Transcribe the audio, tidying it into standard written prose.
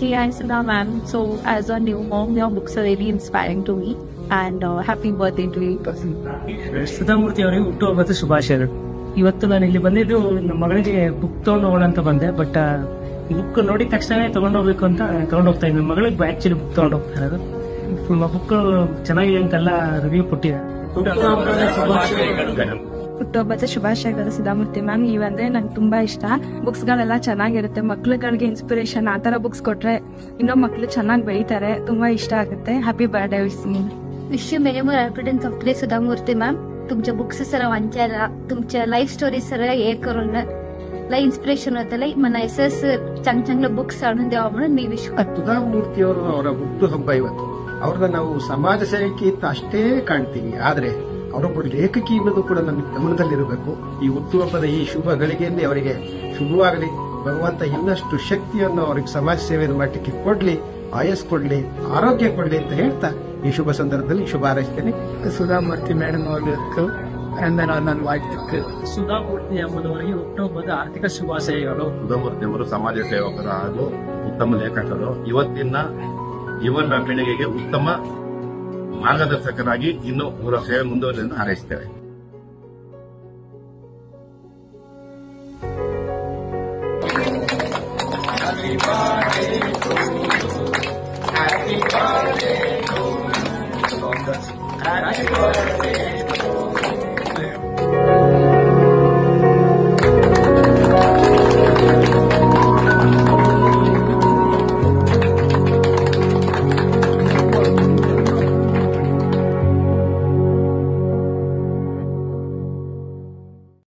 Hey, I'm Sudha ma'am. So, as a new mom, your books are really inspiring to me. And happy birthday to you. Sudha Murthy ಅವರಿಗೆ ಹುಟ್ಟುಹಬ್ಬದ ಶುಭಾಶಯಗಳು. ಇವತ್ತು ನಾನು ಇಲ್ಲಿ ಬಂದಿದ್ದು ನಮ್ಮ ಮಗಳಿಗೆ ಬುಕ್ ತಗೊಂಡು ಹೋಗೋಣ ಅಂತ ಬಂದೆ. ಬಟ್ ಬುಕ್ ನೋಡಿದ ತಕ್ಷಣ ತಗೊಂಡೋಗ್ಬೇಕು ಅಂತ ತಗೊಂಡೋಗ್ತಾ ಇದ್ದೀನಿ. ಮಗಳಿಗೆ ಆಕ್ಚುಲಿ ಬುಕ್ ತಗೊಂಡು ಹೋಗ್ತಾ ಇರೋದು. ಬುಕ್ ಚೆನ್ನಾಗಿದೆ ಅಂತೆಲ್ಲ ರಿವ್ಯೂ ಕೊಟ್ಟಿದೆ. ಹುಟ್ಟುಹಬ್ಬದ ಶುಭಾಶಯಗಳು ಸುಧಾಮೂರ್ತಿ ಮ್ಯಾಮ್. ನೀವಂದ್ರೆ ನಂಗೆ ತುಂಬಾ ಇಷ್ಟ. ಬುಕ್ಸ್ ಗಳೆಲ್ಲ ಚೆನ್ನಾಗಿರುತ್ತೆ. ಮಕ್ಳುಗಳಿಗೆ ಇನ್ಸ್ಪಿರೇಷನ್ ಆ ತರ ಬುಕ್ಸ್ ಕೊಟ್ರೆ ಇನ್ನೂ ಮಕ್ಳು ಚೆನ್ನಾಗಿ ಬೆಳೀತಾರೆ. ತುಂಬಾ इष्ट आगुत्ते. Happy birthday wish you many more हैप्पीडेंस of day Sudha Murthy ma'am. तुमच्या बुक्स सर वांचायला तुमच्या लाईफ स्टोरी सर हे करून लई इन्स्पिरेशन होतं. लई मना एसएस चांगले बुक्स आणून द्यावा म्हणून मी विश ಸುಧಾಮೂರ್ತಿ ಅವರು ಅವರ ಹುಟ್ಟುಹಬ್ಬ ಇವತ್ತು. ಅವ್ರನ್ನ ನಾವು ಸಮಾಜ ಸೇವಕಿ ಅಂತ ಅಷ್ಟೇ ಕಾಣ್ತೀವಿ. ಆದ್ರೆ ಅವರೊಬ್ಬರು ಲೇಖಕಿ ಅನ್ನೋದು ಕೂಡ ನಮಗೆ ಗಮನದಲ್ಲಿರಬೇಕು. ಈ ಹುಟ್ಟುಹಬ್ಬದ ಈ ಶುಭ ಗಳಿಗೆಯಲ್ಲಿ ಅವರಿಗೆ ಶುಭವಾಗಲಿ. ಭಗವಂತ ಇನ್ನಷ್ಟು ಶಕ್ತಿಯನ್ನು ಅವರಿಗೆ ಸಮಾಜ ಸೇವೆಯನ್ನು ಮಾಡಲಿಕ್ಕೆ ಕೊಡ್ಲಿ, ಆಯಸ್ ಕೊಡ್ಲಿ, ಆರೋಗ್ಯ ಕೊಡ್ಲಿ ಅಂತ ಹೇಳ್ತಾ ಈ ಶುಭ ಸಂದರ್ಭದಲ್ಲಿ ಶುಭ ಹಾರೈಸ್ತೇನೆ. ಸುಧಾಮೂರ್ತಿ ಮೇಡಮ್ ಅವರಿಗೆ ನನ್ನ ವಾಯ್ತು ಸುಧಾಮೂರ್ತಿ ಎಂಬುದವರಿಗೆ ಹುಟ್ಟುಹಬ್ಬದ ಆರ್ಥಿಕ ಶುಭಾಶಯಗಳು. ಸುಧಾಮೂರ್ತಿ ಅವರು ಸಮಾಜ ಸೇವಕರು ಹಾಗೂ ಉತ್ತಮ ಲೇಖಕರು. ಇವತ್ತಿನ ಯುವನ ಪೀಳಿಗೆಗೆ ಉತ್ತಮ ಮಾರ್ಗದರ್ಶಕರಾಗಿ ಇನ್ನು ಅವರ ಸೇವೆ ಮುಂದುವರೆದು ಹಾರೈಸುತ್ತೇವೆ.